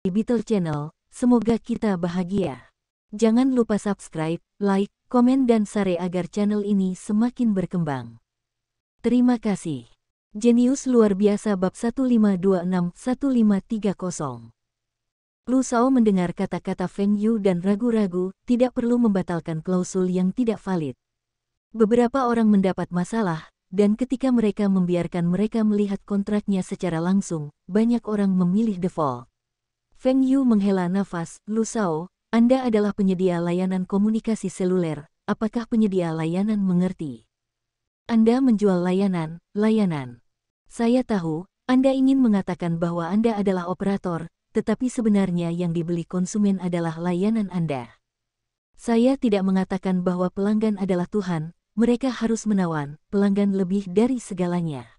di Beetle Channel, semoga kita bahagia. Jangan lupa subscribe, like, komen dan share agar channel ini semakin berkembang. Terima kasih. Jenius luar biasa bab 1526-1530. Lu Shao mendengar kata-kata Feng Yu dan ragu-ragu, tidak perlu membatalkan klausul yang tidak valid. Beberapa orang mendapat masalah, dan ketika mereka membiarkan mereka melihat kontraknya secara langsung, banyak orang memilih default. Feng Yu menghela nafas. Lu Shao, Anda adalah penyedia layanan komunikasi seluler, apakah penyedia layanan mengerti? Anda menjual layanan. Saya tahu, Anda ingin mengatakan bahwa Anda adalah operator, tetapi sebenarnya yang dibeli konsumen adalah layanan Anda. Saya tidak mengatakan bahwa pelanggan adalah Tuhan, mereka harus menawan pelanggan lebih dari segalanya.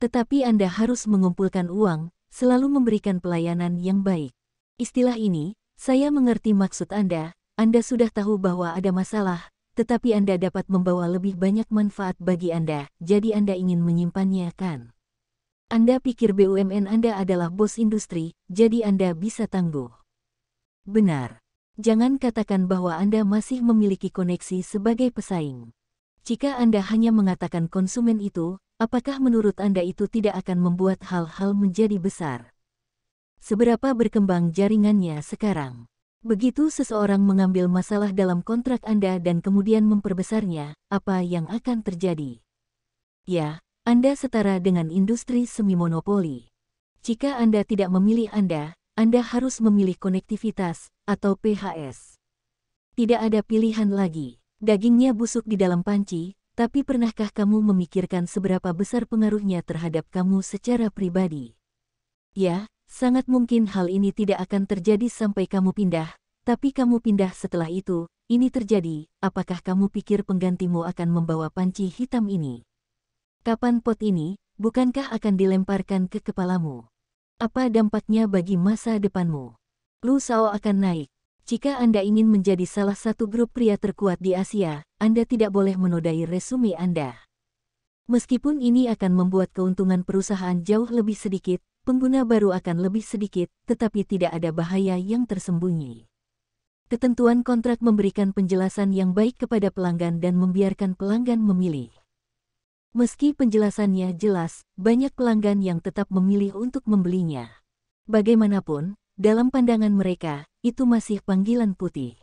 Tetapi Anda harus mengumpulkan uang, selalu memberikan pelayanan yang baik. Istilah ini, saya mengerti maksud Anda sudah tahu bahwa ada masalah, tetapi Anda dapat membawa lebih banyak manfaat bagi Anda, jadi Anda ingin menyimpannya kan? Anda pikir BUMN Anda adalah bos industri, jadi Anda bisa tangguh. Benar. Jangan katakan bahwa Anda masih memiliki koneksi sebagai pesaing. Jika Anda hanya mengatakan konsumen itu, apakah menurut Anda itu tidak akan membuat hal-hal menjadi besar? Seberapa berkembang jaringannya sekarang? Begitu seseorang mengambil masalah dalam kontrak Anda dan kemudian memperbesarnya, apa yang akan terjadi? Ya, Anda setara dengan industri semi-monopoli. Jika Anda tidak memilih Anda harus memilih konektivitas, atau PHS. Tidak ada pilihan lagi. Dagingnya busuk di dalam panci, tapi pernahkah kamu memikirkan seberapa besar pengaruhnya terhadap kamu secara pribadi? Ya, sangat mungkin hal ini tidak akan terjadi sampai kamu pindah, tapi kamu pindah setelah itu, ini terjadi, apakah kamu pikir penggantimu akan membawa panci hitam ini? Kapan pot ini, bukankah akan dilemparkan ke kepalamu? Apa dampaknya bagi masa depanmu? Lu Shao akan naik. Jika Anda ingin menjadi salah satu grup pria terkuat di Asia, Anda tidak boleh menodai resume Anda. Meskipun ini akan membuat keuntungan perusahaan jauh lebih sedikit, pengguna baru akan lebih sedikit, tetapi tidak ada bahaya yang tersembunyi. Ketentuan kontrak memberikan penjelasan yang baik kepada pelanggan dan membiarkan pelanggan memilih. Meski penjelasannya jelas, banyak pelanggan yang tetap memilih untuk membelinya. Bagaimanapun, dalam pandangan mereka, itu masih panggilan putih.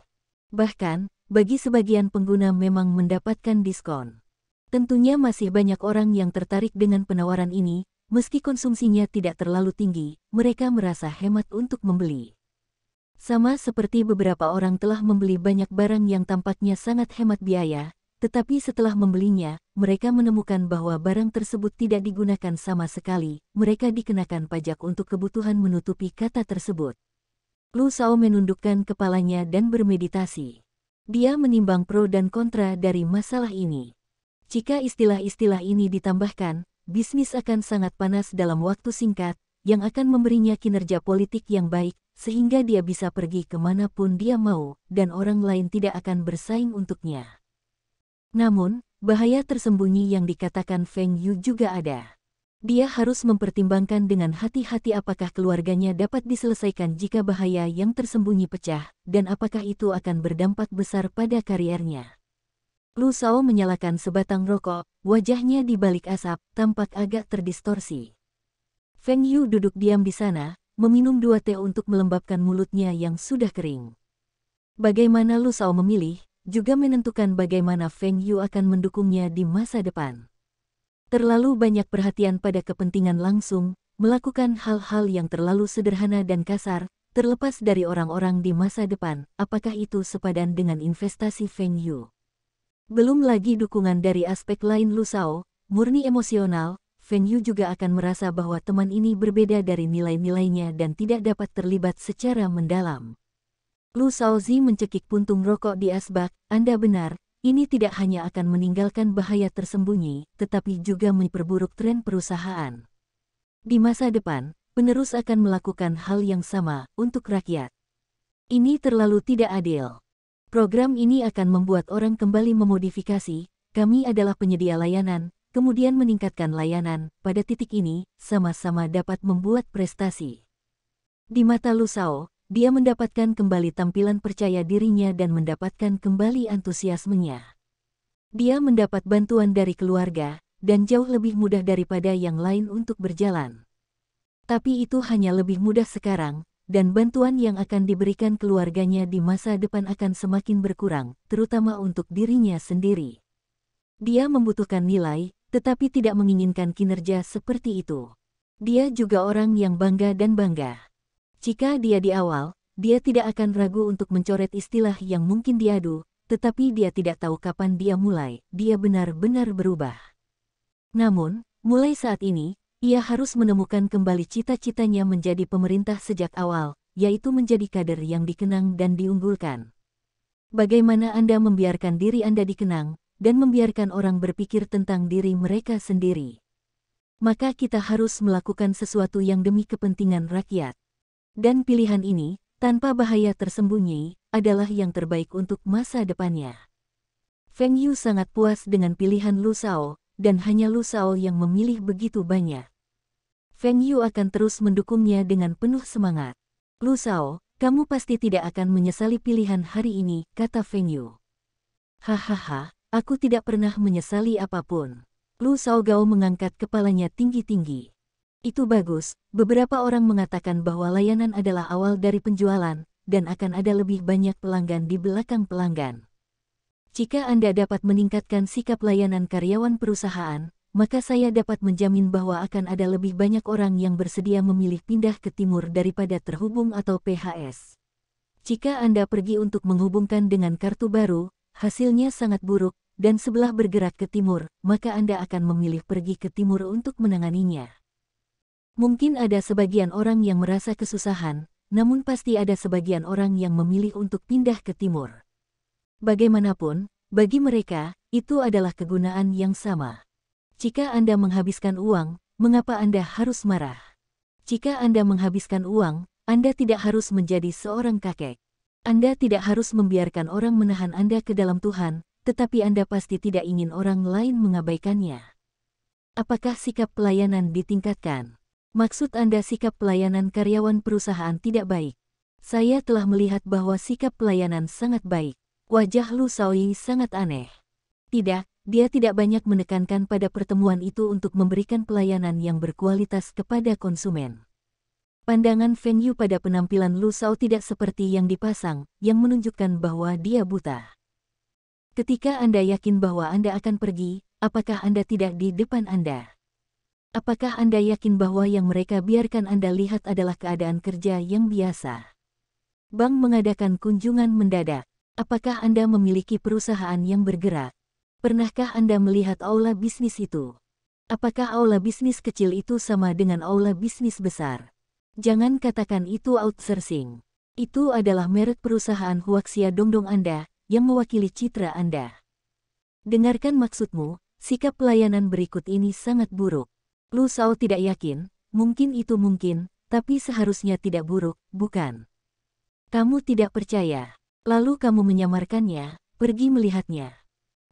Bahkan, bagi sebagian pengguna memang mendapatkan diskon. Tentunya masih banyak orang yang tertarik dengan penawaran ini, meski konsumsinya tidak terlalu tinggi, mereka merasa hemat untuk membeli. Sama seperti beberapa orang telah membeli banyak barang yang tampaknya sangat hemat biaya, tetapi setelah membelinya, mereka menemukan bahwa barang tersebut tidak digunakan sama sekali, mereka dikenakan pajak untuk kebutuhan menutupi kata tersebut. Lu Shao menundukkan kepalanya dan bermeditasi. Dia menimbang pro dan kontra dari masalah ini. Jika istilah-istilah ini ditambahkan, bisnis akan sangat panas dalam waktu singkat, yang akan memberinya kinerja politik yang baik, sehingga dia bisa pergi kemanapun dia mau, dan orang lain tidak akan bersaing untuknya. Namun, bahaya tersembunyi yang dikatakan Feng Yu juga ada. Dia harus mempertimbangkan dengan hati-hati apakah keluarganya dapat diselesaikan jika bahaya yang tersembunyi pecah, dan apakah itu akan berdampak besar pada kariernya. Lu Shao menyalakan sebatang rokok, wajahnya di balik asap, tampak agak terdistorsi. Feng Yu duduk diam di sana, meminum 2 teh untuk melembabkan mulutnya yang sudah kering. Bagaimana Lu Shao memilih, juga menentukan bagaimana Feng Yu akan mendukungnya di masa depan. Terlalu banyak perhatian pada kepentingan langsung, melakukan hal-hal yang terlalu sederhana dan kasar, terlepas dari orang-orang di masa depan, apakah itu sepadan dengan investasi Feng Yu? Belum lagi dukungan dari aspek lain Lu Shao, murni emosional, Feng Yu juga akan merasa bahwa teman ini berbeda dari nilai-nilainya dan tidak dapat terlibat secara mendalam. Lu Shaozi mencekik puntung rokok di asbak, Anda benar. Ini tidak hanya akan meninggalkan bahaya tersembunyi, tetapi juga memperburuk tren perusahaan. Di masa depan, penerus akan melakukan hal yang sama untuk rakyat. Ini terlalu tidak adil. Program ini akan membuat orang kembali memodifikasi, kami adalah penyedia layanan, kemudian meningkatkan layanan, pada titik ini, sama-sama dapat membuat prestasi. Di mata Lu Shao, dia mendapatkan kembali tampilan percaya dirinya dan mendapatkan kembali antusiasmenya. Dia mendapat bantuan dari keluarga, dan jauh lebih mudah daripada yang lain untuk berjalan. Tapi itu hanya lebih mudah sekarang, dan bantuan yang akan diberikan keluarganya di masa depan akan semakin berkurang, terutama untuk dirinya sendiri. Dia membutuhkan nilai, tetapi tidak menginginkan kinerja seperti itu. Dia juga orang yang bangga dan bangga. Jika dia di awal, dia tidak akan ragu untuk mencoret istilah yang mungkin diadu, tetapi dia tidak tahu kapan dia mulai, dia benar-benar berubah. Namun, mulai saat ini, ia harus menemukan kembali cita-citanya menjadi pemerintah sejak awal, yaitu menjadi kader yang dikenang dan diunggulkan. Bagaimana Anda membiarkan diri Anda dikenang, dan membiarkan orang berpikir tentang diri mereka sendiri? Maka kita harus melakukan sesuatu yang demi kepentingan rakyat. Dan pilihan ini, tanpa bahaya tersembunyi, adalah yang terbaik untuk masa depannya. Feng Yu sangat puas dengan pilihan Lu Shao, dan hanya Lu Shao yang memilih begitu banyak. Feng Yu akan terus mendukungnya dengan penuh semangat. Lu Shao, kamu pasti tidak akan menyesali pilihan hari ini, kata Feng Yu. Hahaha, aku tidak pernah menyesali apapun. Lu Shao Gao mengangkat kepalanya tinggi-tinggi. Itu bagus, beberapa orang mengatakan bahwa layanan adalah awal dari penjualan, dan akan ada lebih banyak pelanggan di belakang pelanggan. Jika Anda dapat meningkatkan sikap layanan karyawan perusahaan, maka saya dapat menjamin bahwa akan ada lebih banyak orang yang bersedia memilih pindah ke timur daripada terhubung atau PHS. Jika Anda pergi untuk menghubungkan dengan kartu baru, hasilnya sangat buruk, dan sebelah bergerak ke timur, maka Anda akan memilih pergi ke timur untuk menanganinya. Mungkin ada sebagian orang yang merasa kesusahan, namun pasti ada sebagian orang yang memilih untuk pindah ke timur. Bagaimanapun, bagi mereka, itu adalah kegunaan yang sama. Jika Anda menghabiskan uang, mengapa Anda harus marah? Jika Anda menghabiskan uang, Anda tidak harus menjadi seorang kakek. Anda tidak harus membiarkan orang menahan Anda ke dalam Tuhan, tetapi Anda pasti tidak ingin orang lain mengabaikannya. Apakah sikap pelayanan ditingkatkan? Maksud Anda sikap pelayanan karyawan perusahaan tidak baik? Saya telah melihat bahwa sikap pelayanan sangat baik. Wajah Lu Shao sangat aneh. Tidak, dia tidak banyak menekankan pada pertemuan itu untuk memberikan pelayanan yang berkualitas kepada konsumen. Pandangan Feng Yu pada penampilan Lu Shao tidak seperti yang dipasang, yang menunjukkan bahwa dia buta. Ketika Anda yakin bahwa Anda akan pergi, apakah Anda tidak di depan Anda? Apakah Anda yakin bahwa yang mereka biarkan Anda lihat adalah keadaan kerja yang biasa? Bank mengadakan kunjungan mendadak. Apakah Anda memiliki perusahaan yang bergerak? Pernahkah Anda melihat aula bisnis itu? Apakah aula bisnis kecil itu sama dengan aula bisnis besar? Jangan katakan itu outsourcing. Itu adalah merek perusahaan Huaxia Dongdong Anda, yang mewakili citra Anda. Dengarkan maksudmu, sikap pelayanan berikut ini sangat buruk. Lu Shao tidak yakin, mungkin itu mungkin, tapi seharusnya tidak buruk, bukan? Kamu tidak percaya, lalu kamu menyamarkannya, pergi melihatnya.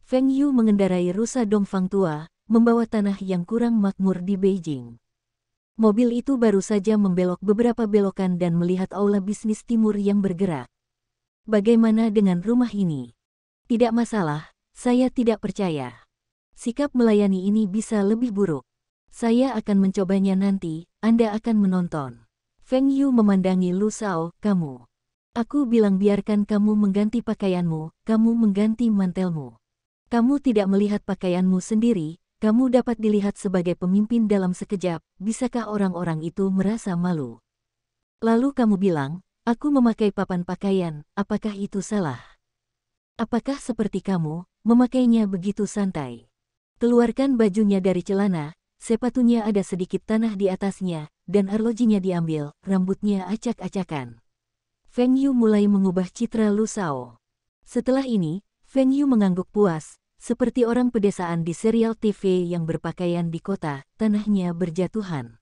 Feng Yu mengendarai rusa Dongfang tua, membawa tanah yang kurang makmur di Beijing. Mobil itu baru saja membelok beberapa belokan dan melihat aula bisnis timur yang bergerak. Bagaimana dengan rumah ini? Tidak masalah, saya tidak percaya. Sikap melayani ini bisa lebih buruk. Saya akan mencobanya nanti, Anda akan menonton. Feng Yu memandangi Lu Shao, kamu. Aku bilang biarkan kamu mengganti pakaianmu, kamu mengganti mantelmu. Kamu tidak melihat pakaianmu sendiri, kamu dapat dilihat sebagai pemimpin dalam sekejap, bisakah orang-orang itu merasa malu? Lalu kamu bilang, aku memakai papan pakaian, apakah itu salah? Apakah seperti kamu, memakainya begitu santai? Keluarkan bajunya dari celana, sepatunya ada sedikit tanah di atasnya, dan arlojinya diambil, rambutnya acak-acakan. Feng Yu mulai mengubah citra Lu Shao. Setelah ini, Feng Yu mengangguk puas, seperti orang pedesaan di serial TV yang berpakaian di kota, tanahnya berjatuhan.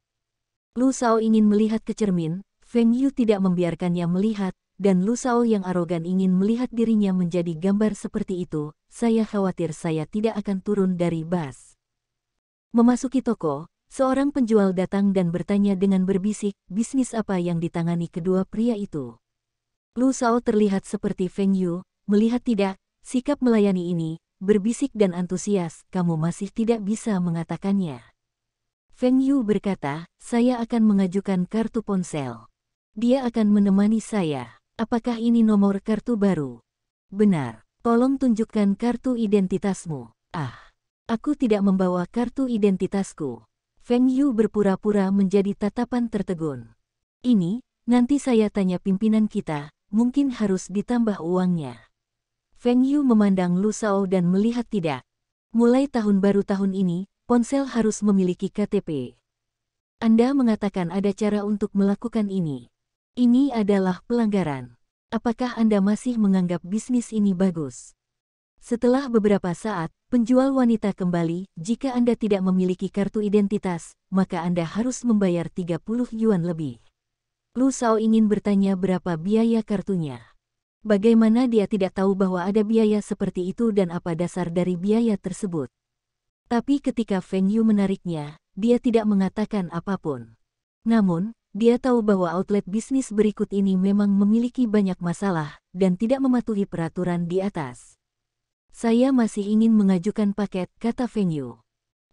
Lu Shao ingin melihat ke cermin, Feng Yu tidak membiarkannya melihat, dan Lu Shao yang arogan ingin melihat dirinya menjadi gambar seperti itu. Saya khawatir saya tidak akan turun dari bus. Memasuki toko, Seorang penjual datang dan bertanya dengan berbisik, bisnis apa yang ditangani kedua pria itu. Lu Shao terlihat seperti Feng Yu, melihat tidak, sikap melayani ini, berbisik dan antusias, kamu masih tidak bisa mengatakannya. Feng Yu berkata, saya akan mengajukan kartu ponsel. Dia akan menemani saya. Apakah ini nomor kartu baru? Benar. Tolong tunjukkan kartu identitasmu. Ah, aku tidak membawa kartu identitasku. Feng Yu berpura-pura menjadi tatapan tertegun. Ini, nanti saya tanya pimpinan kita, mungkin harus ditambah uangnya. Feng Yu memandang Lu Shao dan melihat tidak. Mulai tahun baru tahun ini, ponsel harus memiliki KTP. Anda mengatakan ada cara untuk melakukan ini. Ini adalah pelanggaran. Apakah Anda masih menganggap bisnis ini bagus? Setelah beberapa saat, penjual wanita kembali, jika Anda tidak memiliki kartu identitas, maka Anda harus membayar 30 yuan lebih. Lu Shao ingin bertanya berapa biaya kartunya. Bagaimana dia tidak tahu bahwa ada biaya seperti itu dan apa dasar dari biaya tersebut. Tapi ketika Feng Yu menariknya, dia tidak mengatakan apapun. Namun, dia tahu bahwa outlet bisnis berikut ini memang memiliki banyak masalah dan tidak mematuhi peraturan di atas. Saya masih ingin mengajukan paket, kata Feng Yu.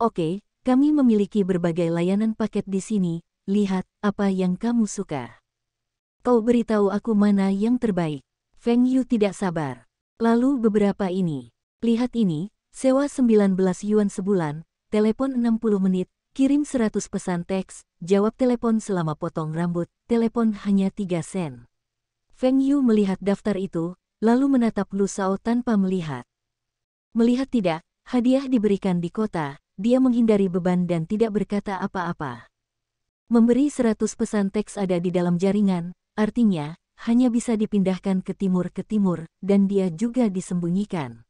Oke, kami memiliki berbagai layanan paket di sini, lihat apa yang kamu suka. Kau beritahu aku mana yang terbaik. Feng Yu tidak sabar. Lalu beberapa ini. Lihat ini, sewa 19 yuan sebulan, telepon 60 menit, kirim 100 pesan teks, jawab telepon selama potong rambut, telepon hanya 3 sen. Feng Yu melihat daftar itu, lalu menatap Lu Shao tanpa melihat. Melihat tidak, hadiah diberikan di kota, dia menghindari beban dan tidak berkata apa-apa. Memberi 100 pesan teks ada di dalam jaringan, artinya, hanya bisa dipindahkan ke timur, dan dia juga disembunyikan.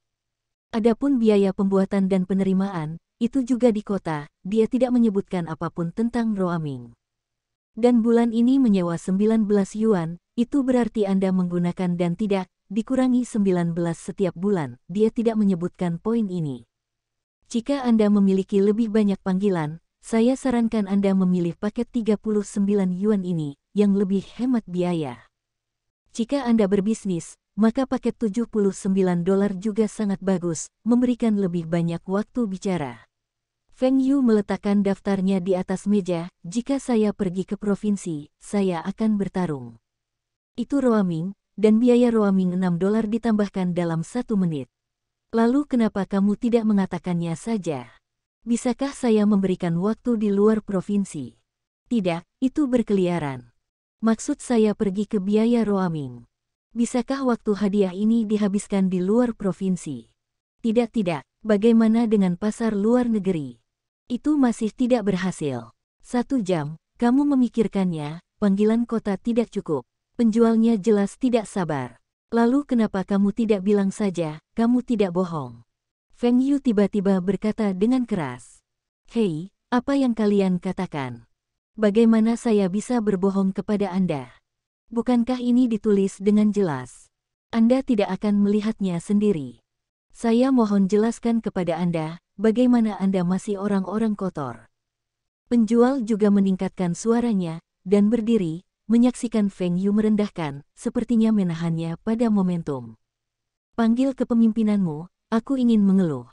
Adapun biaya pembuatan dan penerimaan, itu juga di kota, dia tidak menyebutkan apapun tentang roaming. Dan bulan ini menyewa 19 yuan, itu berarti Anda menggunakan dan tidak, dikurangi 19 setiap bulan, dia tidak menyebutkan poin ini. Jika Anda memiliki lebih banyak panggilan, saya sarankan Anda memilih paket 39 yuan ini, yang lebih hemat biaya. Jika Anda berbisnis, maka paket 79 dolar juga sangat bagus, memberikan lebih banyak waktu bicara. Feng Yu meletakkan daftarnya di atas meja, jika saya pergi ke provinsi, saya akan bertarung. Itu roaming, dan biaya roaming 6 dolar ditambahkan dalam 1 menit. Lalu kenapa kamu tidak mengatakannya saja? Bisakah saya memberikan waktu di luar provinsi? Tidak, itu berkeliaran. Maksud saya pergi ke biaya roaming. Bisakah waktu hadiah ini dihabiskan di luar provinsi? Tidak, bagaimana dengan pasar luar negeri? Itu masih tidak berhasil. 1 jam, kamu memikirkannya, panggilan kota tidak cukup. Penjualnya jelas tidak sabar. Lalu kenapa kamu tidak bilang saja, kamu tidak bohong? Feng Yu tiba-tiba berkata dengan keras. Hei, apa yang kalian katakan? Bagaimana saya bisa berbohong kepada Anda? Bukankah ini ditulis dengan jelas? Anda tidak akan melihatnya sendiri. Saya mohon jelaskan kepada Anda, bagaimana Anda masih orang-orang kotor. Penjual juga meningkatkan suaranya, dan berdiri, menyaksikan Feng Yu merendahkan, sepertinya menahannya pada momentum. Panggil kepemimpinanmu, aku ingin mengeluh.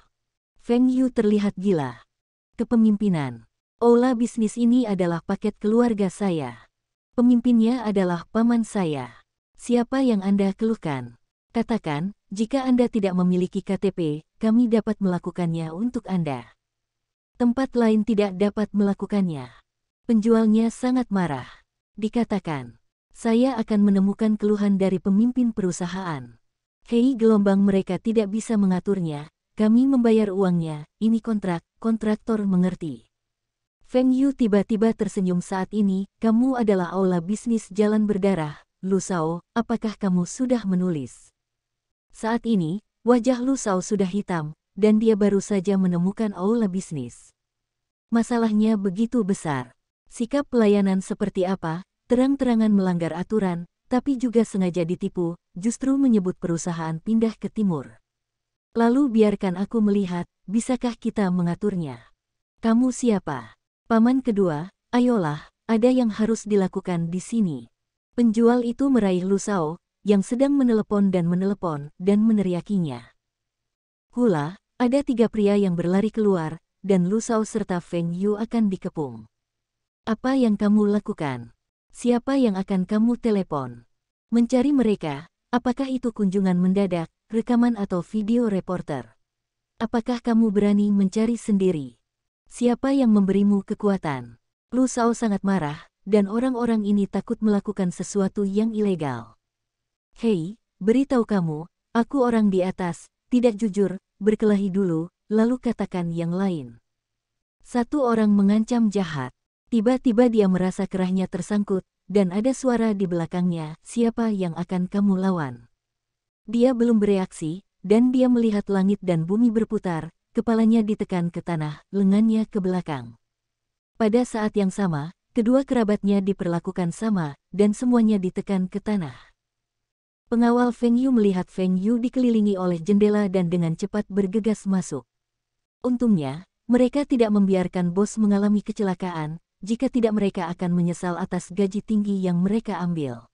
Feng Yu terlihat gila. Kepemimpinan. Aula bisnis ini adalah paket keluarga saya. Pemimpinnya adalah paman saya. Siapa yang Anda keluhkan? Katakan, jika Anda tidak memiliki KTP, kami dapat melakukannya untuk Anda. Tempat lain tidak dapat melakukannya. Penjualnya sangat marah. Dikatakan, saya akan menemukan keluhan dari pemimpin perusahaan. Hei, gelombang mereka tidak bisa mengaturnya, kami membayar uangnya, ini kontrak, kontraktor mengerti. Feng Yu tiba-tiba tersenyum saat ini, kamu adalah aula bisnis jalan berdarah, Lu Shao, apakah kamu sudah menulis? Saat ini, wajah Lu Shao sudah hitam, dan dia baru saja menemukan aula bisnis. Masalahnya begitu besar. Sikap pelayanan seperti apa, terang-terangan melanggar aturan, tapi juga sengaja ditipu, justru menyebut perusahaan pindah ke timur. Lalu biarkan aku melihat, bisakah kita mengaturnya? Kamu siapa? Paman kedua, ayolah, ada yang harus dilakukan di sini. Penjual itu meraih Lu Shao, yang sedang menelepon dan meneriakinya. Hula, ada 3 pria yang berlari keluar, dan Lu Shao serta Feng Yu akan dikepung. Apa yang kamu lakukan? Siapa yang akan kamu telepon? Mencari mereka, apakah itu kunjungan mendadak, rekaman atau video reporter? Apakah kamu berani mencari sendiri? Siapa yang memberimu kekuatan? Lu Shao sangat marah, dan orang-orang ini takut melakukan sesuatu yang ilegal. Hei, beritahu kamu, aku orang di atas, tidak jujur, berkelahi dulu, lalu katakan yang lain. Satu orang mengancam jahat. Tiba-tiba dia merasa kerahnya tersangkut, dan ada suara di belakangnya, siapa yang akan kamu lawan? Dia belum bereaksi, dan dia melihat langit dan bumi berputar, kepalanya ditekan ke tanah, lengannya ke belakang. Pada saat yang sama, kedua kerabatnya diperlakukan sama, dan semuanya ditekan ke tanah. Pengawal Feng Yu melihat Feng Yu dikelilingi oleh jendela dan dengan cepat bergegas masuk. Untungnya, mereka tidak membiarkan bos mengalami kecelakaan, jika tidak mereka akan menyesal atas gaji tinggi yang mereka ambil.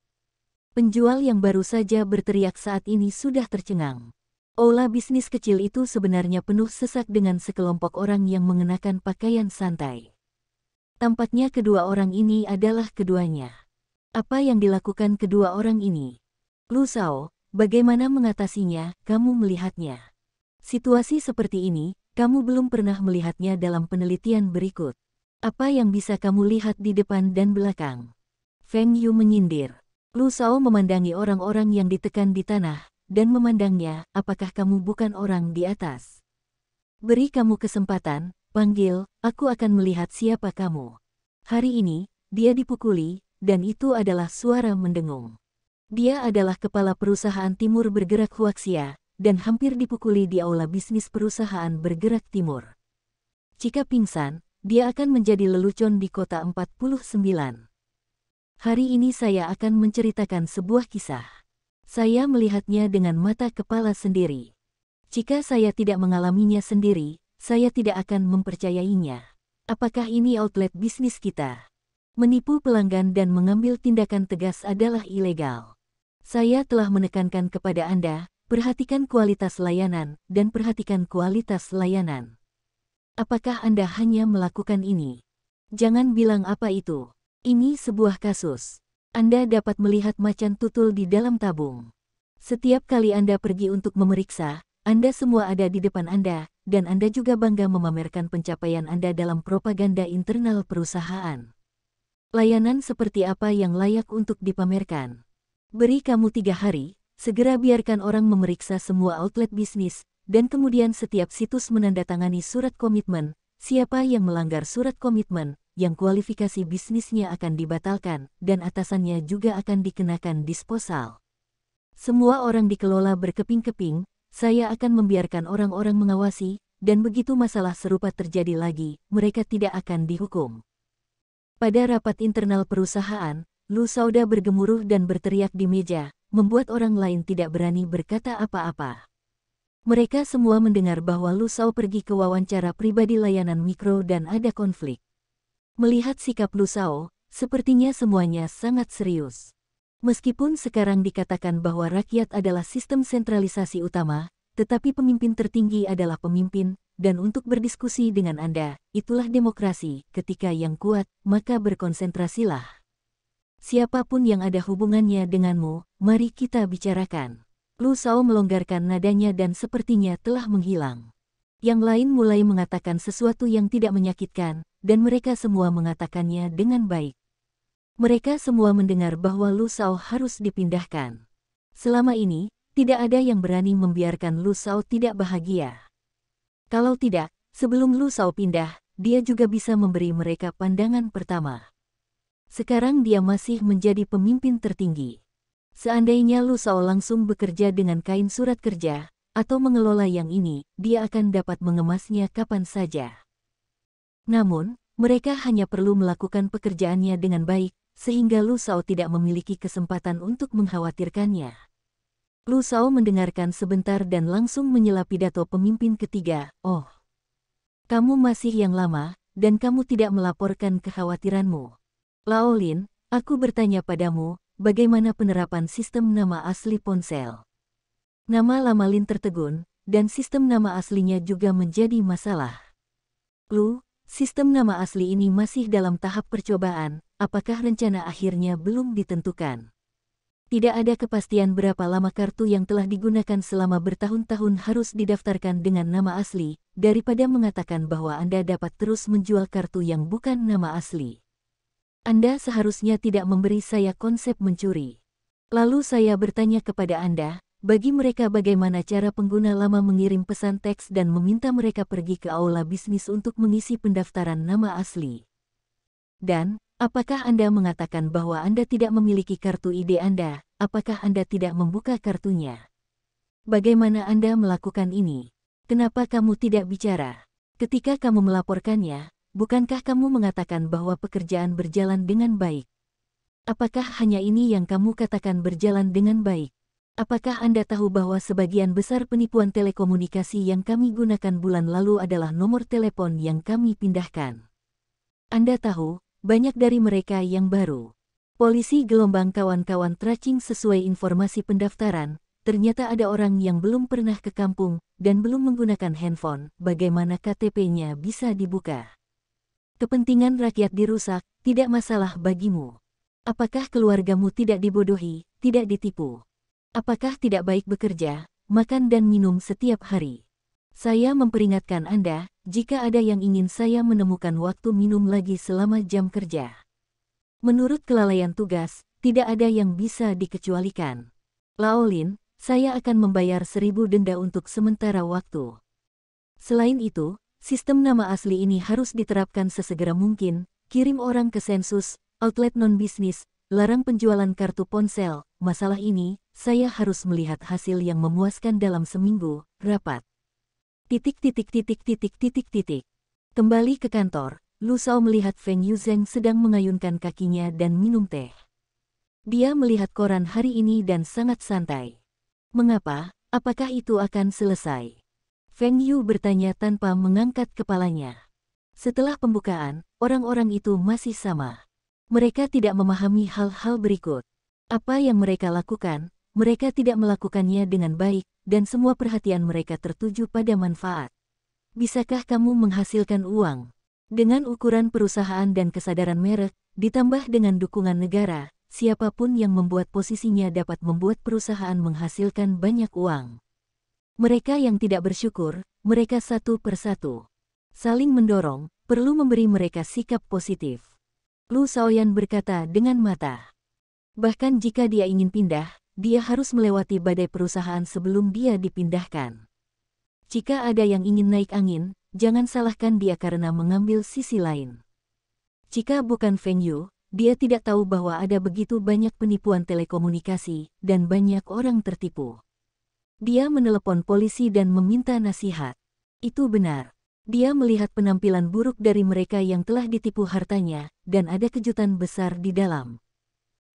Penjual yang baru saja berteriak saat ini sudah tercengang. Aula bisnis kecil itu sebenarnya penuh sesak dengan sekelompok orang yang mengenakan pakaian santai. Tampaknya kedua orang ini adalah keduanya. Apa yang dilakukan kedua orang ini? Lu Shao, bagaimana mengatasinya, kamu melihatnya? Situasi seperti ini, kamu belum pernah melihatnya dalam penelitian berikut. Apa yang bisa kamu lihat di depan dan belakang? Feng Yu menyindir. Lu Shao memandangi orang-orang yang ditekan di tanah, dan memandangnya, apakah kamu bukan orang di atas? Beri kamu kesempatan, panggil, aku akan melihat siapa kamu. Hari ini, dia dipukuli, dan itu adalah suara mendengung. Dia adalah kepala perusahaan timur bergerak Huaxia, dan hampir dipukuli di aula bisnis perusahaan bergerak timur. Jika pingsan, dia akan menjadi lelucon di kota 49. Hari ini saya akan menceritakan sebuah kisah. Saya melihatnya dengan mata kepala sendiri. Jika saya tidak mengalaminya sendiri, saya tidak akan mempercayainya. Apakah ini outlet bisnis kita? Menipu pelanggan dan mengambil tindakan tegas adalah ilegal. Saya telah menekankan kepada Anda, perhatikan kualitas layanan, dan perhatikan kualitas layanan. Apakah Anda hanya melakukan ini? Jangan bilang apa itu. Ini sebuah kasus. Anda dapat melihat macan tutul di dalam tabung. Setiap kali Anda pergi untuk memeriksa, Anda semua ada di depan Anda, dan Anda juga bangga memamerkan pencapaian Anda dalam propaganda internal perusahaan. Layanan seperti apa yang layak untuk dipamerkan? Beri kamu 3 hari, segera biarkan orang memeriksa semua outlet bisnis, dan kemudian setiap situs menandatangani surat komitmen. Siapa yang melanggar surat komitmen, yang kualifikasi bisnisnya akan dibatalkan, dan atasannya juga akan dikenakan disposal. Semua orang dikelola berkeping-keping, saya akan membiarkan orang-orang mengawasi, dan begitu masalah serupa terjadi lagi, mereka tidak akan dihukum. Pada rapat internal perusahaan, Lu Shao bergemuruh dan berteriak di meja, membuat orang lain tidak berani berkata apa-apa. Mereka semua mendengar bahwa Lu Shao pergi ke wawancara pribadi layanan mikro dan ada konflik. Melihat sikap Lu Shao, sepertinya semuanya sangat serius. Meskipun sekarang dikatakan bahwa rakyat adalah sistem sentralisasi utama, tetapi pemimpin tertinggi adalah pemimpin, dan untuk berdiskusi dengan Anda, itulah demokrasi. Ketika yang kuat, maka berkonsentrasilah. Siapapun yang ada hubungannya denganmu, mari kita bicarakan. Lu Shao melonggarkan nadanya dan sepertinya telah menghilang. Yang lain mulai mengatakan sesuatu yang tidak menyakitkan, dan mereka semua mengatakannya dengan baik. Mereka semua mendengar bahwa Lu Shao harus dipindahkan. Selama ini, tidak ada yang berani membiarkan Lu Shao tidak bahagia. Kalau tidak, sebelum Lu Shao pindah, dia juga bisa memberi mereka pandangan pertama. Sekarang dia masih menjadi pemimpin tertinggi. Seandainya Lu Shao langsung bekerja dengan kain surat kerja, atau mengelola yang ini, dia akan dapat mengemasnya kapan saja. Namun, mereka hanya perlu melakukan pekerjaannya dengan baik, sehingga Lu Shao tidak memiliki kesempatan untuk mengkhawatirkannya. Lu Shao mendengarkan sebentar dan langsung menyela pidato pemimpin ketiga. Oh, kamu masih yang lama, dan kamu tidak melaporkan kekhawatiranmu. Laolin, aku bertanya padamu, bagaimana penerapan sistem nama asli ponsel? Nama lama Lin tertegun, dan sistem nama aslinya juga menjadi masalah. Lu, sistem nama asli ini masih dalam tahap percobaan, apakah rencana akhirnya belum ditentukan? Tidak ada kepastian berapa lama kartu yang telah digunakan selama bertahun-tahun harus didaftarkan dengan nama asli, daripada mengatakan bahwa Anda dapat terus menjual kartu yang bukan nama asli. Anda seharusnya tidak memberi saya konsep mencuri. Lalu saya bertanya kepada Anda, bagi mereka bagaimana cara pengguna lama mengirim pesan teks dan meminta mereka pergi ke aula bisnis untuk mengisi pendaftaran nama asli. Dan, apakah Anda mengatakan bahwa Anda tidak memiliki kartu ID Anda? Apakah Anda tidak membuka kartunya? Bagaimana Anda melakukan ini? Kenapa kamu tidak bicara? Ketika kamu melaporkannya, bukankah kamu mengatakan bahwa pekerjaan berjalan dengan baik? Apakah hanya ini yang kamu katakan berjalan dengan baik? Apakah Anda tahu bahwa sebagian besar penipuan telekomunikasi yang kami gunakan bulan lalu adalah nomor telepon yang kami pindahkan? Anda tahu, banyak dari mereka yang baru. Polisi gelombang kawan-kawan tracing sesuai informasi pendaftaran, ternyata ada orang yang belum pernah ke kampung dan belum menggunakan handphone, bagaimana KTP-nya bisa dibuka? Kepentingan rakyat dirusak, tidak masalah bagimu. Apakah keluargamu tidak dibodohi, tidak ditipu? Apakah tidak baik bekerja, makan dan minum setiap hari? Saya memperingatkan Anda, jika ada yang ingin saya menemukan waktu minum lagi selama jam kerja. Menurut kelalaian tugas, tidak ada yang bisa dikecualikan. Laolin, saya akan membayar 1.000 denda untuk sementara waktu. Selain itu, sistem nama asli ini harus diterapkan sesegera mungkin, kirim orang ke sensus, outlet non-bisnis, larang penjualan kartu ponsel. Masalah ini, saya harus melihat hasil yang memuaskan dalam seminggu, rapat. Kembali ke kantor, Lu Shao melihat Feng Yuzheng sedang mengayunkan kakinya dan minum teh. Dia melihat koran hari ini dan sangat santai. Mengapa? Apakah itu akan selesai? Feng Yu bertanya tanpa mengangkat kepalanya. Setelah pembukaan, orang-orang itu masih sama. Mereka tidak memahami hal-hal berikut. Apa yang mereka lakukan, mereka tidak melakukannya dengan baik, dan semua perhatian mereka tertuju pada manfaat. Bisakah kamu menghasilkan uang? Dengan ukuran perusahaan dan kesadaran merek, ditambah dengan dukungan negara, siapapun yang membuat posisinya dapat membuat perusahaan menghasilkan banyak uang. Mereka yang tidak bersyukur, mereka satu persatu. Saling mendorong, perlu memberi mereka sikap positif. Lu Shaoyan berkata dengan mata. Bahkan jika dia ingin pindah, dia harus melewati badai perusahaan sebelum dia dipindahkan. Jika ada yang ingin naik angin, jangan salahkan dia karena mengambil sisi lain. Jika bukan Feng Yu, dia tidak tahu bahwa ada begitu banyak penipuan telekomunikasi, dan banyak orang tertipu. Dia menelepon polisi dan meminta nasihat. Itu benar. Dia melihat penampilan buruk dari mereka yang telah ditipu hartanya, dan ada kejutan besar di dalam.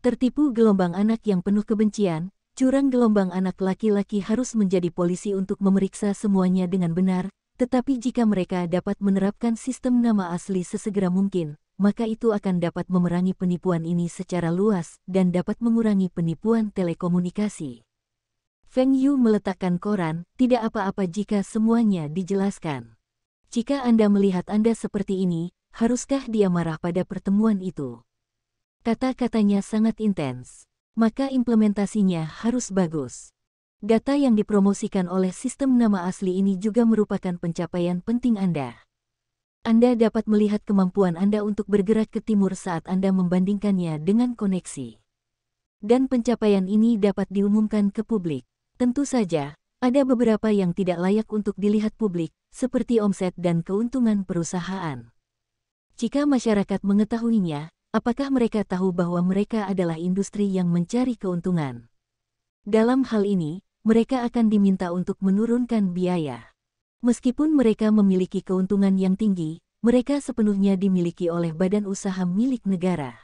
Tertipu gelombang anak yang penuh kebencian, curang gelombang anak laki-laki harus menjadi polisi untuk memeriksa semuanya dengan benar, tetapi jika mereka dapat menerapkan sistem nama asli sesegera mungkin, maka itu akan dapat memerangi penipuan ini secara luas dan dapat mengurangi penipuan telekomunikasi. Feng Yu meletakkan koran, tidak apa-apa jika semuanya dijelaskan. Jika Anda melihat Anda seperti ini, haruskah dia marah pada pertemuan itu? Kata-katanya sangat intens. Maka implementasinya harus bagus. Data yang dipromosikan oleh sistem nama asli ini juga merupakan pencapaian penting Anda. Anda dapat melihat kemampuan Anda untuk bergerak ke timur saat Anda membandingkannya dengan koneksi. Dan pencapaian ini dapat diumumkan ke publik. Tentu saja, ada beberapa yang tidak layak untuk dilihat publik, seperti omset dan keuntungan perusahaan. Jika masyarakat mengetahuinya, apakah mereka tahu bahwa mereka adalah industri yang mencari keuntungan? Dalam hal ini, mereka akan diminta untuk menurunkan biaya. Meskipun mereka memiliki keuntungan yang tinggi, mereka sepenuhnya dimiliki oleh badan usaha milik negara.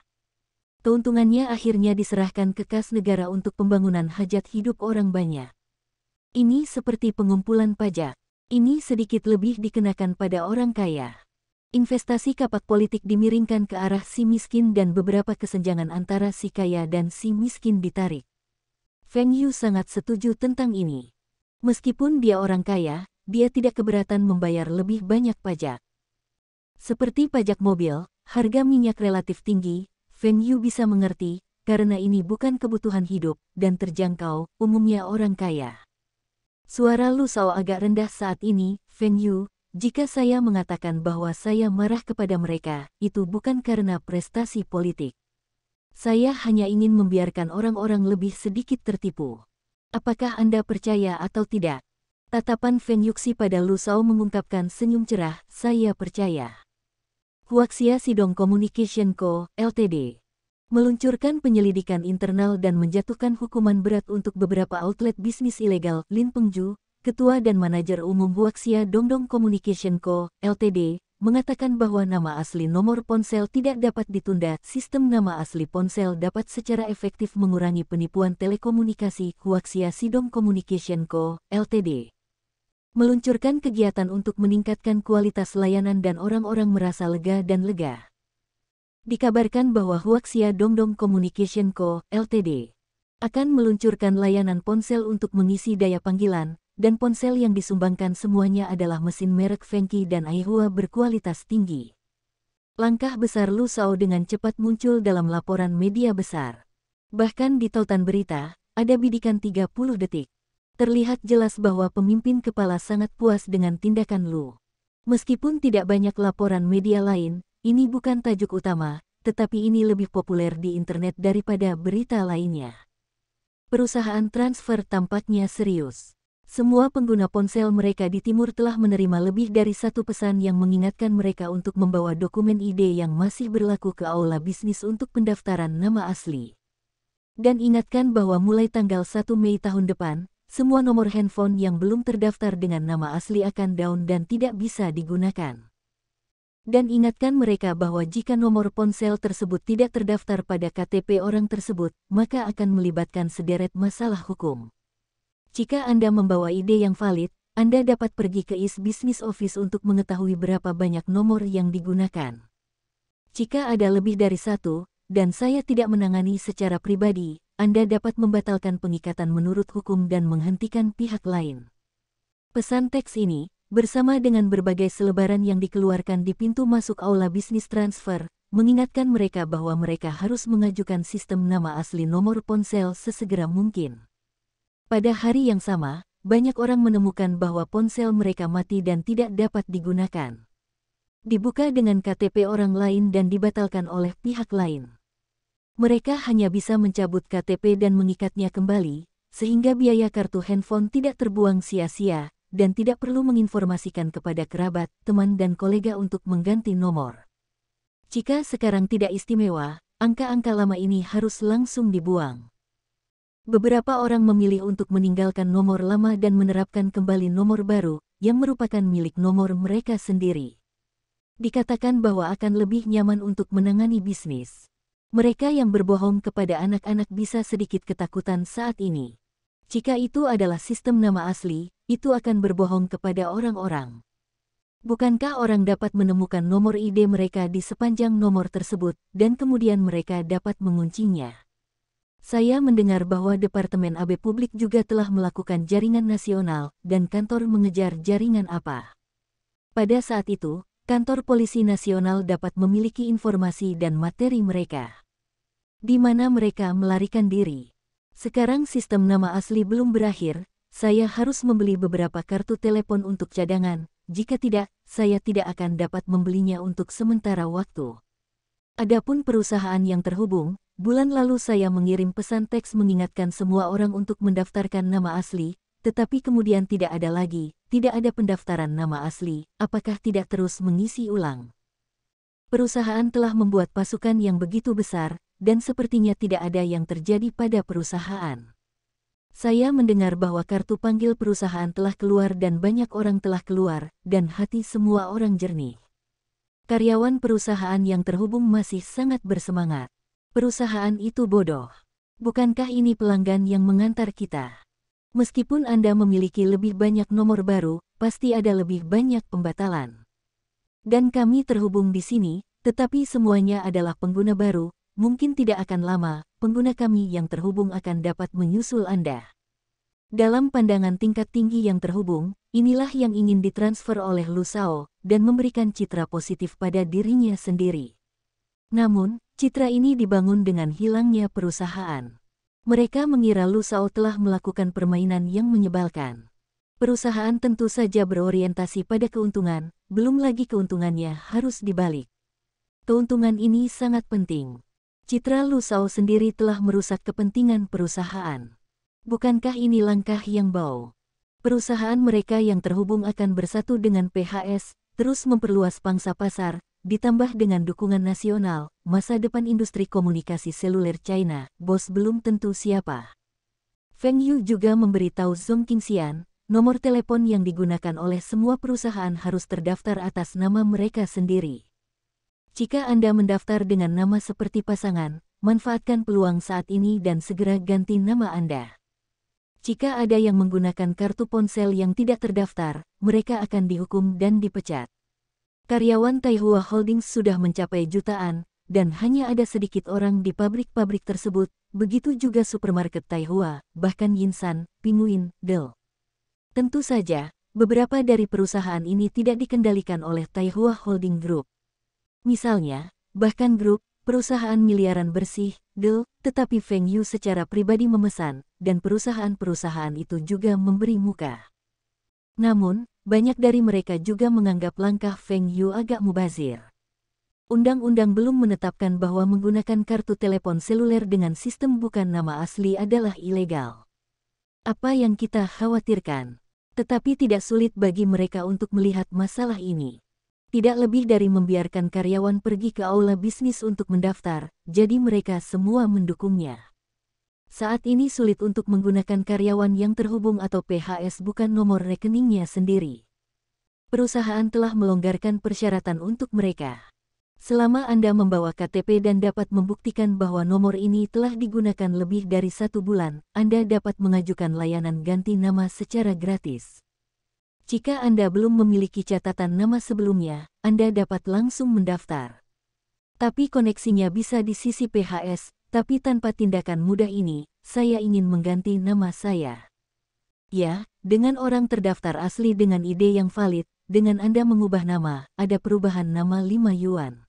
Keuntungannya akhirnya diserahkan ke kas negara untuk pembangunan hajat hidup orang banyak. Ini seperti pengumpulan pajak. Ini sedikit lebih dikenakan pada orang kaya. Investasi kapak politik dimiringkan ke arah si miskin dan beberapa kesenjangan antara si kaya dan si miskin ditarik. Feng Yu sangat setuju tentang ini. Meskipun dia orang kaya, dia tidak keberatan membayar lebih banyak pajak. Seperti pajak mobil, harga minyak relatif tinggi, Feng Yu bisa mengerti, karena ini bukan kebutuhan hidup dan terjangkau, umumnya orang kaya. Suara Lu Shao agak rendah saat ini, Feng Yu, jika saya mengatakan bahwa saya marah kepada mereka, itu bukan karena prestasi politik. Saya hanya ingin membiarkan orang-orang lebih sedikit tertipu. Apakah Anda percaya atau tidak? Tatapan Feng Yuxi pada Lu Shao mengungkapkan senyum cerah, saya percaya. Huaxia Sidong Communication Co., Ltd. meluncurkan penyelidikan internal dan menjatuhkan hukuman berat untuk beberapa outlet bisnis ilegal. Lin Pengju, Ketua dan Manajer Umum Huaxia Dongdong Communication Co., Ltd., mengatakan bahwa nama asli nomor ponsel tidak dapat ditunda. Sistem nama asli ponsel dapat secara efektif mengurangi penipuan telekomunikasi. Huaxia Sidong Communication Co., Ltd. meluncurkan kegiatan untuk meningkatkan kualitas layanan dan orang-orang merasa lega dan lega. Dikabarkan bahwa Huaxia Dongdong Communication Co., Ltd. akan meluncurkan layanan ponsel untuk mengisi daya panggilan, dan ponsel yang disumbangkan semuanya adalah mesin merek Fengqi dan Aihua berkualitas tinggi. Langkah besar Lu Shao dengan cepat muncul dalam laporan media besar. Bahkan di tautan berita, ada bidikan 30 detik. Terlihat jelas bahwa pemimpin kepala sangat puas dengan tindakan Lu. Meskipun tidak banyak laporan media lain, ini bukan tajuk utama, tetapi ini lebih populer di internet daripada berita lainnya. Perusahaan transfer tampaknya serius. Semua pengguna ponsel mereka di timur telah menerima lebih dari satu pesan yang mengingatkan mereka untuk membawa dokumen ID yang masih berlaku ke aula bisnis untuk pendaftaran nama asli. Dan ingatkan bahwa mulai tanggal 1 Mei tahun depan, semua nomor handphone yang belum terdaftar dengan nama asli akan down dan tidak bisa digunakan. Dan ingatkan mereka bahwa jika nomor ponsel tersebut tidak terdaftar pada KTP orang tersebut, maka akan melibatkan sederet masalah hukum. Jika Anda membawa ID yang valid, Anda dapat pergi ke East Business Office untuk mengetahui berapa banyak nomor yang digunakan. Jika ada lebih dari satu, dan saya tidak menangani secara pribadi, Anda dapat membatalkan pengikatan menurut hukum dan menghentikan pihak lain. Pesan teks ini, bersama dengan berbagai selebaran yang dikeluarkan di pintu masuk aula bisnis transfer, mengingatkan mereka bahwa mereka harus mengajukan sistem nama asli nomor ponsel sesegera mungkin. Pada hari yang sama, banyak orang menemukan bahwa ponsel mereka mati dan tidak dapat digunakan. Dibuka dengan KTP orang lain dan dibatalkan oleh pihak lain. Mereka hanya bisa mencabut KTP dan mengikatnya kembali, sehingga biaya kartu handphone tidak terbuang sia-sia, dan tidak perlu menginformasikan kepada kerabat, teman dan kolega untuk mengganti nomor. Jika sekarang tidak istimewa, angka-angka lama ini harus langsung dibuang. Beberapa orang memilih untuk meninggalkan nomor lama dan menerapkan kembali nomor baru, yang merupakan milik nomor mereka sendiri. Dikatakan bahwa akan lebih nyaman untuk menangani bisnis. Mereka yang berbohong kepada anak-anak bisa sedikit ketakutan saat ini. Jika itu adalah sistem nama asli, itu akan berbohong kepada orang-orang. Bukankah orang dapat menemukan nomor ID mereka di sepanjang nomor tersebut, dan kemudian mereka dapat menguncinya? Saya mendengar bahwa Departemen AB Publik juga telah melakukan jaringan nasional, dan kantor mengejar jaringan apa. Pada saat itu, kantor Polisi Nasional dapat memiliki informasi dan materi mereka. Di mana mereka melarikan diri. Sekarang sistem nama asli belum berakhir, saya harus membeli beberapa kartu telepon untuk cadangan, jika tidak, saya tidak akan dapat membelinya untuk sementara waktu. Adapun perusahaan yang terhubung, bulan lalu saya mengirim pesan teks mengingatkan semua orang untuk mendaftarkan nama asli, tetapi kemudian tidak ada lagi, tidak ada pendaftaran nama asli, apakah tidak terus mengisi ulang? Perusahaan telah membuat pasukan yang begitu besar, dan sepertinya tidak ada yang terjadi pada perusahaan. Saya mendengar bahwa kartu panggil perusahaan telah keluar dan banyak orang telah keluar, dan hati semua orang jernih. Karyawan perusahaan yang terhubung masih sangat bersemangat. Perusahaan itu bodoh. Bukankah ini pelanggan yang mengantar kita? Meskipun Anda memiliki lebih banyak nomor baru, pasti ada lebih banyak pembatalan. Dan kami terhubung di sini, tetapi semuanya adalah pengguna baru, mungkin tidak akan lama, pengguna kami yang terhubung akan dapat menyusul Anda. Dalam pandangan tingkat tinggi yang terhubung, inilah yang ingin ditransfer oleh Lu Shao, dan memberikan citra positif pada dirinya sendiri. Namun, citra ini dibangun dengan hilangnya perusahaan. Mereka mengira Lu Shao telah melakukan permainan yang menyebalkan. Perusahaan tentu saja berorientasi pada keuntungan, belum lagi keuntungannya harus dibalik. Keuntungan ini sangat penting. Citra Lu Shao sendiri telah merusak kepentingan perusahaan. Bukankah ini langkah yang bau? Perusahaan mereka yang terhubung akan bersatu dengan PHS, terus memperluas pangsa pasar, ditambah dengan dukungan nasional, masa depan industri komunikasi seluler China, bos belum tentu siapa. Feng Yu juga memberitahu Zhong Qingxian, nomor telepon yang digunakan oleh semua perusahaan harus terdaftar atas nama mereka sendiri. Jika Anda mendaftar dengan nama seperti pasangan, manfaatkan peluang saat ini dan segera ganti nama Anda. Jika ada yang menggunakan kartu ponsel yang tidak terdaftar, mereka akan dihukum dan dipecat. Karyawan Taihua Holdings sudah mencapai jutaan, dan hanya ada sedikit orang di pabrik-pabrik tersebut, begitu juga supermarket Taihua, bahkan Yinsan, Pinguin, Dell. Tentu saja, beberapa dari perusahaan ini tidak dikendalikan oleh Taihua Holding Group. Misalnya, bahkan grup, perusahaan miliaran bersih, Dell, tetapi Feng Yu secara pribadi memesan, dan perusahaan-perusahaan itu juga memberi muka. Namun, banyak dari mereka juga menganggap langkah Feng Yu agak mubazir. Undang-undang belum menetapkan bahwa menggunakan kartu telepon seluler dengan sistem bukan nama asli adalah ilegal. Apa yang kita khawatirkan? Tetapi tidak sulit bagi mereka untuk melihat masalah ini. Tidak lebih dari membiarkan karyawan pergi ke aula bisnis untuk mendaftar, jadi mereka semua mendukungnya. Saat ini sulit untuk menggunakan karyawan yang terhubung atau PHS bukan nomor rekeningnya sendiri. Perusahaan telah melonggarkan persyaratan untuk mereka. Selama Anda membawa KTP dan dapat membuktikan bahwa nomor ini telah digunakan lebih dari 1 bulan, Anda dapat mengajukan layanan ganti nama secara gratis. Jika Anda belum memiliki catatan nama sebelumnya, Anda dapat langsung mendaftar. Tapi koneksinya bisa di sisi PHS, tapi tanpa tindakan mudah ini, saya ingin mengganti nama saya. Ya, dengan orang terdaftar asli dengan ide yang valid, dengan Anda mengubah nama, ada perubahan nama 5 yuan.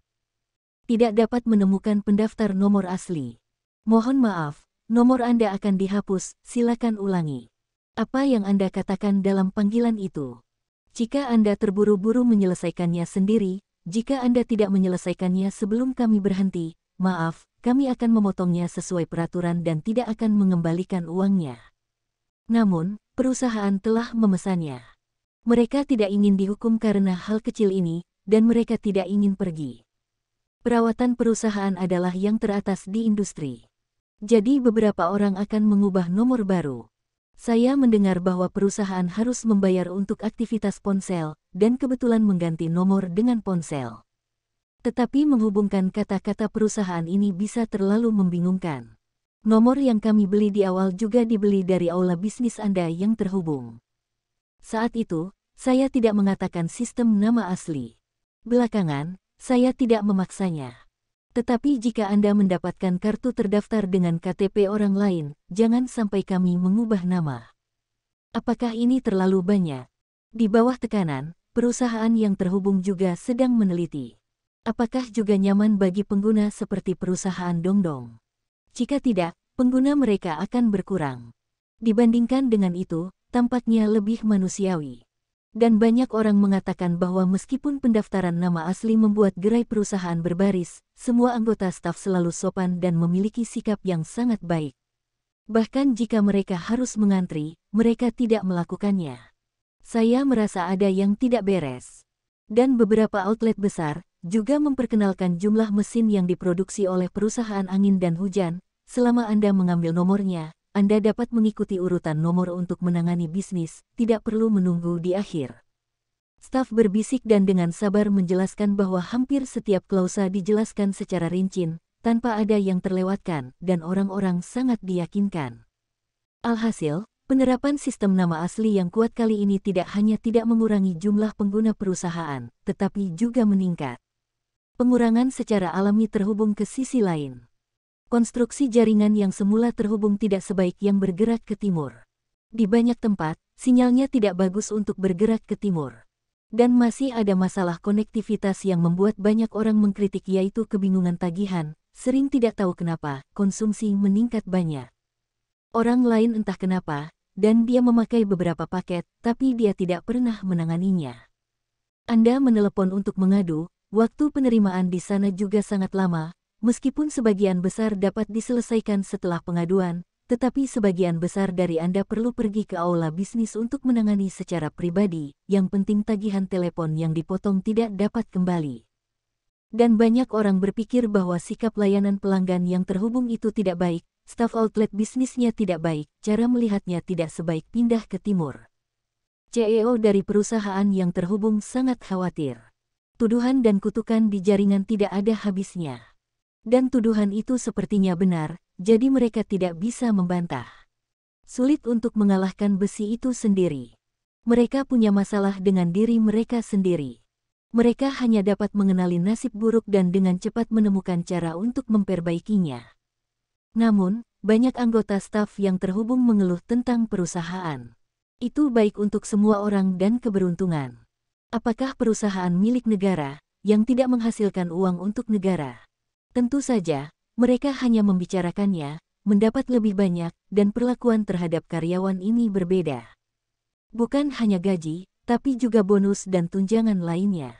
Tidak dapat menemukan pendaftar nomor asli. Mohon maaf, nomor Anda akan dihapus, silakan ulangi. Apa yang Anda katakan dalam panggilan itu? Jika Anda terburu-buru menyelesaikannya sendiri, jika Anda tidak menyelesaikannya sebelum kami berhenti, maaf, kami akan memotongnya sesuai peraturan dan tidak akan mengembalikan uangnya. Namun, perusahaan telah memesannya. Mereka tidak ingin dihukum karena hal kecil ini, dan mereka tidak ingin pergi. Perawatan perusahaan adalah yang teratas di industri. Jadi beberapa orang akan mengubah nomor baru. Saya mendengar bahwa perusahaan harus membayar untuk aktivitas ponsel, dan kebetulan mengganti nomor dengan ponsel. Tetapi menghubungkan kata-kata perusahaan ini bisa terlalu membingungkan. Nomor yang kami beli di awal juga dibeli dari aula bisnis Anda yang terhubung. Saat itu, saya tidak mengatakan sistem nama asli. Belakangan, saya tidak memaksanya. Tetapi jika Anda mendapatkan kartu terdaftar dengan KTP orang lain, jangan sampai kami mengubah nama. Apakah ini terlalu banyak? Di bawah tekanan, perusahaan yang terhubung juga sedang meneliti. Apakah juga nyaman bagi pengguna seperti perusahaan Dongdong? Jika tidak, pengguna mereka akan berkurang. Dibandingkan dengan itu, tampaknya lebih manusiawi. Dan banyak orang mengatakan bahwa meskipun pendaftaran nama asli membuat gerai perusahaan berbaris, semua anggota staf selalu sopan dan memiliki sikap yang sangat baik. Bahkan jika mereka harus mengantri, mereka tidak melakukannya. Saya merasa ada yang tidak beres. Dan beberapa outlet besar juga memperkenalkan jumlah mesin yang diproduksi oleh perusahaan angin dan hujan. Selama Anda mengambil nomornya, Anda dapat mengikuti urutan nomor untuk menangani bisnis, tidak perlu menunggu di akhir. Staf berbisik dan dengan sabar menjelaskan bahwa hampir setiap klausa dijelaskan secara rinci, tanpa ada yang terlewatkan, dan orang-orang sangat diyakinkan. Alhasil, Penerapan sistem nama asli yang kuat kali ini tidak hanya tidak mengurangi jumlah pengguna perusahaan, tetapi juga meningkat. Pengurangan secara alami terhubung ke sisi lain. Konstruksi jaringan yang semula terhubung tidak sebaik yang bergerak ke timur. Di banyak tempat, sinyalnya tidak bagus untuk bergerak ke timur. Dan masih ada masalah konektivitas yang membuat banyak orang mengkritik, yaitu kebingungan tagihan, sering tidak tahu kenapa, konsumsi meningkat banyak. Orang lain entah kenapa, dan dia memakai beberapa paket, tapi dia tidak pernah menanganinya. Anda menelepon untuk mengadu, waktu penerimaan di sana juga sangat lama, meskipun sebagian besar dapat diselesaikan setelah pengaduan, tetapi sebagian besar dari Anda perlu pergi ke aula bisnis untuk menangani secara pribadi, yang penting tagihan telepon yang dipotong tidak dapat kembali. Dan banyak orang berpikir bahwa sikap layanan pelanggan yang terhubung itu tidak baik, staf outlet bisnisnya tidak baik, cara melihatnya tidak sebaik pindah ke timur. CEO dari perusahaan yang terhubung sangat khawatir. Tuduhan dan kutukan di jaringan tidak ada habisnya. Dan tuduhan itu sepertinya benar, jadi mereka tidak bisa membantah. Sulit untuk mengalahkan besi itu sendiri. Mereka punya masalah dengan diri mereka sendiri. Mereka hanya dapat mengenali nasib buruk dan dengan cepat menemukan cara untuk memperbaikinya. Namun, banyak anggota staf yang terhubung mengeluh tentang perusahaan. Itu baik untuk semua orang dan keberuntungan. Apakah perusahaan milik negara, yang tidak menghasilkan uang untuk negara? Tentu saja, mereka hanya membicarakannya, mendapat lebih banyak, dan perlakuan terhadap karyawan ini berbeda. Bukan hanya gaji, tapi juga bonus dan tunjangan lainnya.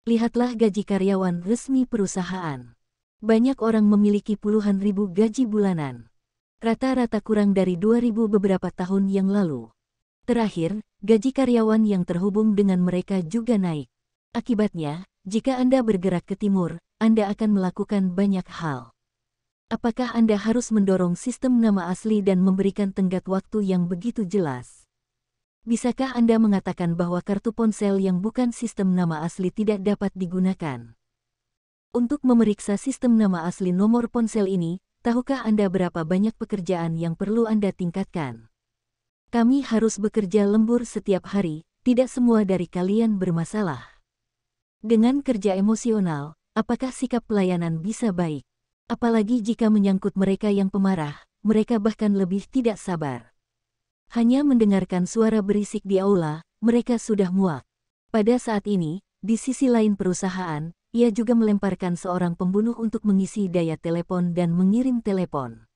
Lihatlah gaji karyawan resmi perusahaan. Banyak orang memiliki puluhan ribu gaji bulanan. Rata-rata kurang dari 2.000 beberapa tahun yang lalu. Terakhir, gaji karyawan yang terhubung dengan mereka juga naik. Akibatnya, jika Anda bergerak ke timur, Anda akan melakukan banyak hal. Apakah Anda harus mendorong sistem nama asli dan memberikan tenggat waktu yang begitu jelas? Bisakah Anda mengatakan bahwa kartu ponsel yang bukan sistem nama asli tidak dapat digunakan? Untuk memeriksa sistem nama asli nomor ponsel ini, tahukah Anda berapa banyak pekerjaan yang perlu Anda tingkatkan? Kami harus bekerja lembur setiap hari, tidak semua dari kalian bermasalah. Dengan kerja emosional, apakah sikap pelayanan bisa baik? Apalagi jika menyangkut mereka yang pemarah, mereka bahkan lebih tidak sabar. Hanya mendengarkan suara berisik di aula, mereka sudah muak. Pada saat ini, di sisi lain perusahaan, ia juga melemparkan seorang pembunuh untuk mengisi daya telepon dan mengirim telepon.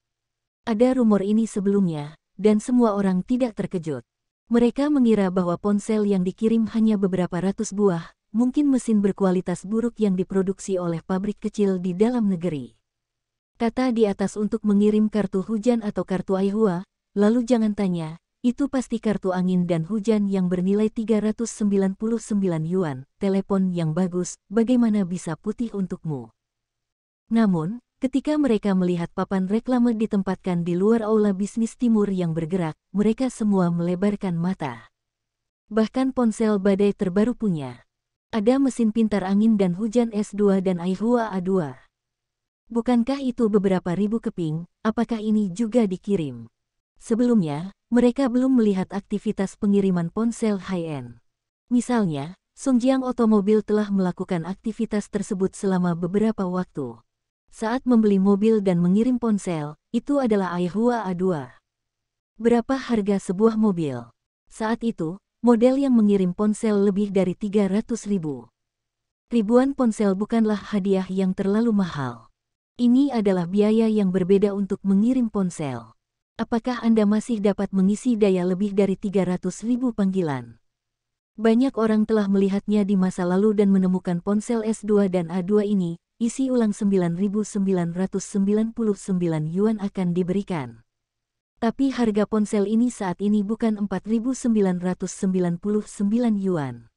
Ada rumor ini sebelumnya, dan semua orang tidak terkejut. Mereka mengira bahwa ponsel yang dikirim hanya beberapa ratus buah, mungkin mesin berkualitas buruk yang diproduksi oleh pabrik kecil di dalam negeri. Kata di atas untuk mengirim kartu hujan atau kartu Aihua, lalu jangan tanya, itu pasti kartu angin dan hujan yang bernilai 399 yuan, telepon yang bagus, bagaimana bisa putih untukmu? Namun, ketika mereka melihat papan reklame ditempatkan di luar aula bisnis timur yang bergerak, mereka semua melebarkan mata. Bahkan ponsel badai terbaru punya. Ada mesin pintar angin dan hujan S2 dan Aihua A2. Bukankah itu beberapa ribu keping, apakah ini juga dikirim? Sebelumnya, mereka belum melihat aktivitas pengiriman ponsel high-end. Misalnya, Songjiang Otomobil telah melakukan aktivitas tersebut selama beberapa waktu. Saat membeli mobil dan mengirim ponsel, itu adalah Aihua A2. Berapa harga sebuah mobil? Saat itu, model yang mengirim ponsel lebih dari 300.000. Ribuan ponsel bukanlah hadiah yang terlalu mahal. Ini adalah biaya yang berbeda untuk mengirim ponsel. Apakah Anda masih dapat mengisi daya lebih dari 300.000 panggilan? Banyak orang telah melihatnya di masa lalu dan menemukan ponsel S2 dan A2 ini, isi ulang 9.999 yuan akan diberikan. Tapi harga ponsel ini saat ini bukan 4.999 yuan.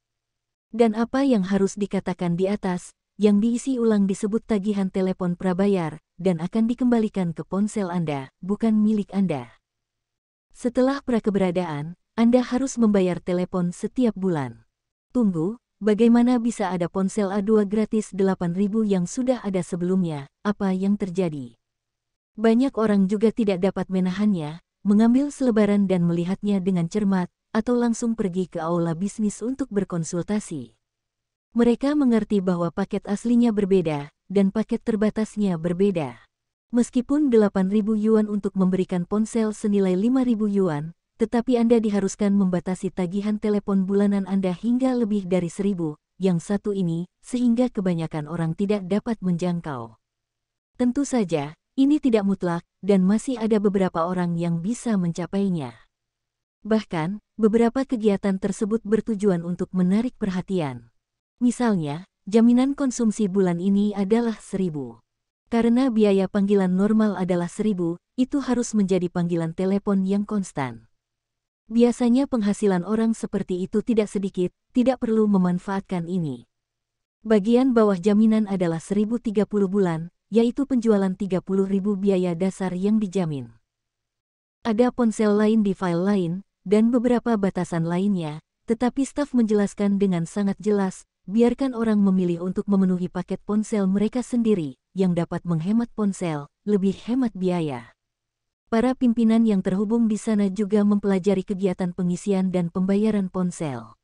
Dan apa yang harus dikatakan di atas, yang diisi ulang disebut tagihan telepon prabayar, dan akan dikembalikan ke ponsel Anda, bukan milik Anda. Setelah prakeberadaan, Anda harus membayar telepon setiap bulan. Tunggu, bagaimana bisa ada ponsel A2 gratis 8.000 yang sudah ada sebelumnya, apa yang terjadi? Banyak orang juga tidak dapat menahannya, mengambil selebaran dan melihatnya dengan cermat, atau langsung pergi ke aula bisnis untuk berkonsultasi. Mereka mengerti bahwa paket aslinya berbeda, dan paket terbatasnya berbeda. Meskipun 8.000 yuan untuk memberikan ponsel senilai 5.000 yuan, tetapi Anda diharuskan membatasi tagihan telepon bulanan Anda hingga lebih dari 1.000, yang satu ini, sehingga kebanyakan orang tidak dapat menjangkau. Tentu saja, ini tidak mutlak, dan masih ada beberapa orang yang bisa mencapainya. Bahkan, beberapa kegiatan tersebut bertujuan untuk menarik perhatian. Misalnya, jaminan konsumsi bulan ini adalah 1.000. Karena biaya panggilan normal adalah 1.000, itu harus menjadi panggilan telepon yang konstan. Biasanya penghasilan orang seperti itu tidak sedikit, tidak perlu memanfaatkan ini. Bagian bawah jaminan adalah 1.030 bulan, yaitu penjualan 30.000 biaya dasar yang dijamin. Ada ponsel lain di file lain, dan beberapa batasan lainnya, tetapi staf menjelaskan dengan sangat jelas, biarkan orang memilih untuk memenuhi paket ponsel mereka sendiri, yang dapat menghemat ponsel, lebih hemat biaya. Para pimpinan yang terhubung di sana juga mempelajari kegiatan pengisian dan pembayaran ponsel.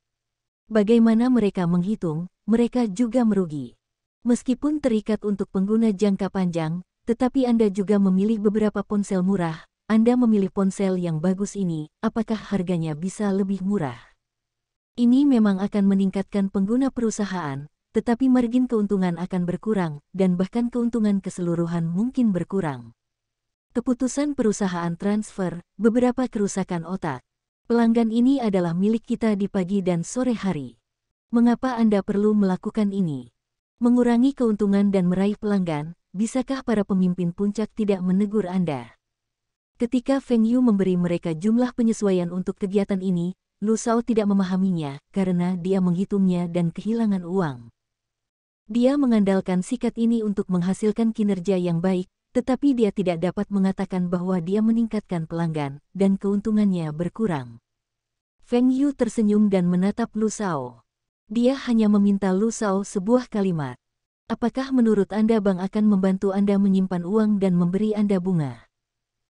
Bagaimana mereka menghitung, mereka juga merugi. Meskipun terikat untuk pengguna jangka panjang, tetapi Anda juga memilih beberapa ponsel murah. Anda memilih ponsel yang bagus ini, apakah harganya bisa lebih murah? Ini memang akan meningkatkan pengguna perusahaan, tetapi margin keuntungan akan berkurang, dan bahkan keuntungan keseluruhan mungkin berkurang. Keputusan perusahaan transfer, beberapa kerusakan otak. Pelanggan ini adalah milik kita di pagi dan sore hari. Mengapa Anda perlu melakukan ini? Mengurangi keuntungan dan meraih pelanggan, bisakah para pemimpin puncak tidak menegur Anda? Ketika Feng Yu memberi mereka jumlah penyesuaian untuk kegiatan ini, Lu Shao tidak memahaminya, karena dia menghitungnya dan kehilangan uang. Dia mengandalkan sikat ini untuk menghasilkan kinerja yang baik, tetapi dia tidak dapat mengatakan bahwa dia meningkatkan pelanggan, dan keuntungannya berkurang. Feng Yu tersenyum dan menatap Lu Shao. Dia hanya meminta Lu Shao sebuah kalimat. Apakah menurut Anda bank akan membantu Anda menyimpan uang dan memberi Anda bunga?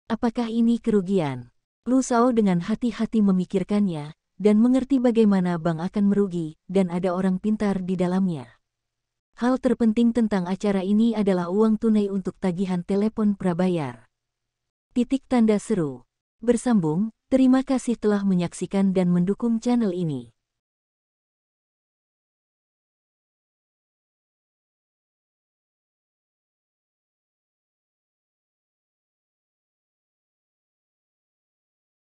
Apakah ini kerugian? Lu Shao dengan hati-hati memikirkannya, dan mengerti bagaimana bank akan merugi, dan ada orang pintar di dalamnya. Hal terpenting tentang acara ini adalah uang tunai untuk tagihan telepon prabayar. Titik tanda seru. Bersambung, terima kasih telah menyaksikan dan mendukung channel ini.